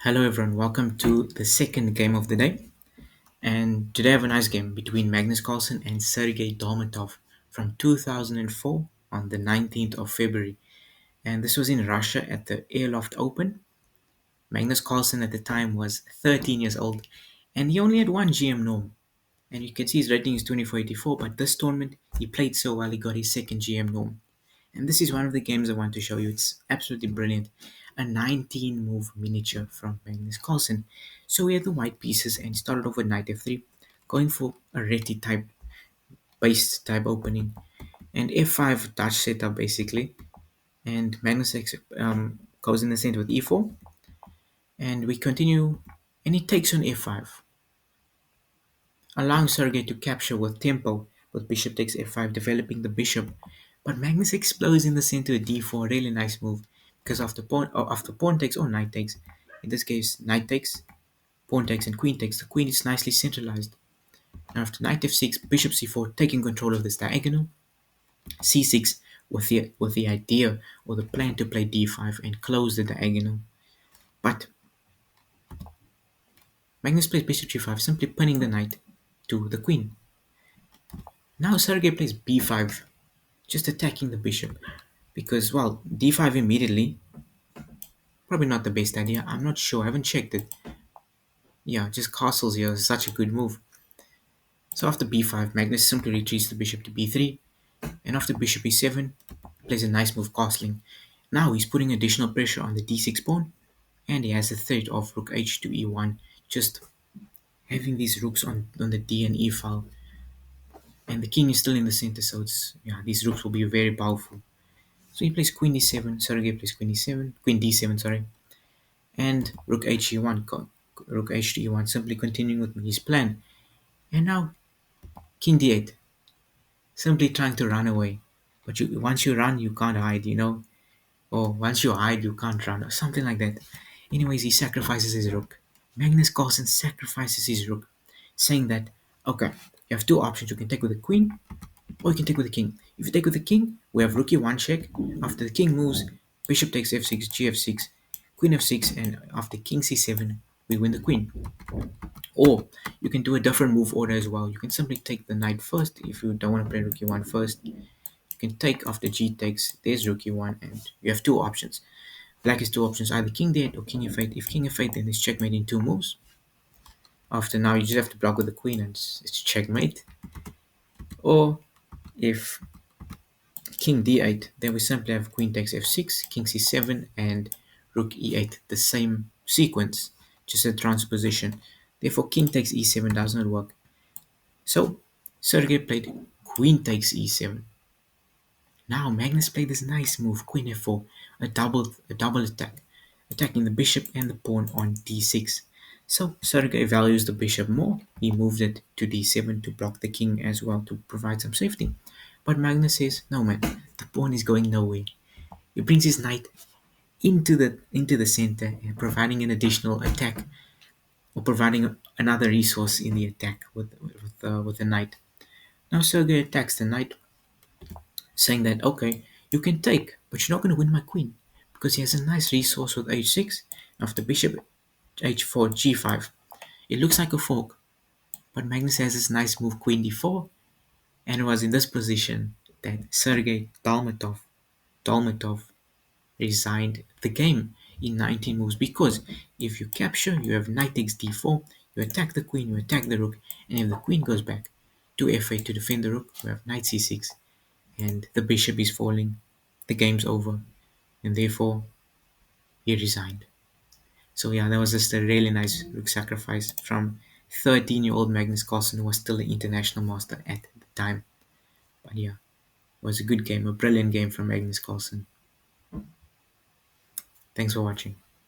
Hello everyone, welcome to the second game of the day. And today I have a nice game between Magnus Carlsen and Sergei Dolmatov from 2004 on the 19th of February. And this was in Russia at the Aeroflot Open. Magnus Carlsen at the time was 13 years old and he only had one GM norm. And you can see his rating is 2484, but this tournament he played so well he got his second GM norm. And this is one of the games I want to show you. It's absolutely brilliant. A 19 move miniature from Magnus Carlsen. So we had the white pieces and started off with knight f3, going for a reti type base type opening, and f5 Dutch setup basically. And Magnus goes in the center with e4, and we continue, and he takes on f5, allowing Sergei to capture with tempo. With bishop takes f5, developing the bishop. But Magnus explodes in the center with d4, really nice move. Because after pawn takes or knight takes, in this case knight takes, pawn takes, and queen takes, the queen is nicely centralized. Now after knight f6, bishop c4, taking control of this diagonal, c6 with the idea or the plan to play d5 and close the diagonal. But Magnus plays bishop g5, simply pinning the knight to the queen. Now Sergei plays b5, just attacking the bishop. Because, well, d5 immediately, probably not the best idea. I'm not sure, I haven't checked it. Yeah, just castles here is such a good move. So after b5, Magnus simply retreats the bishop to b3. And after bishop e7, plays a nice move castling. Now he's putting additional pressure on the d6 pawn. And he has the threat of rook h to e1. Just having these rooks on the d and e file. And the king is still in the center, so these rooks will be very powerful. So he plays queen d7, Sergei plays queen d7, sorry, and rook h e1, rook h to e1, simply continuing with his plan. And now king d8, simply trying to run away. But once you run, you can't hide, or once you hide, you can't run, or something like that. Anyways, he sacrifices his rook. Magnus Carlsen sacrifices his rook, saying that, okay, you have two options. You can take with the queen, or you can take with the king. If you take with the king, we have rook e1 check. After the king moves, bishop takes f6, gf6, queen f6, and after king c7, we win the queen. Or you can do a different move order as well. You can simply take the knight first if you don't want to play rook e1 first. You can take after g takes, there's rook e1, and you have two options. Black has two options, either king d8 or king f8. If king f8, then it's checkmate in two moves. After now, you just have to block with the queen and it's checkmate. Or if king d8, then we simply have queen takes f6, king c7, and rook e8, the same sequence, just a transposition. Therefore, king takes e7 does not work. So, Sergei played queen takes e7. Now, Magnus played this nice move, queen f4, a double attack, attacking the bishop and the pawn on d6. So, Sergei values the bishop more. He moved it to d7 to block the king as well to provide some safety. But Magnus says, no man, the pawn is going nowhere. He brings his knight into the center and providing an additional attack or providing another resource in the attack with the knight. Now Sergei attacks the knight, saying that okay, you can take, but you're not going to win my queen because he has a nice resource with h6 after bishop h4 g5. It looks like a fork, but Magnus has this nice move queen d4, and it was in this position that Sergei Dolmatov resigned the game in 19 moves, because if you capture, you have knight takes d4, you attack the queen, you attack the rook, and if the queen goes back to f8 to defend the rook, you have knight c6, and the bishop is falling, the game's over, and therefore he resigned. So yeah, that was just a really nice rook sacrifice from 13-year-old Magnus Carlsen, who was still an international master at the time. But yeah, it was a good game, a brilliant game from Magnus Carlsen. Thanks for watching.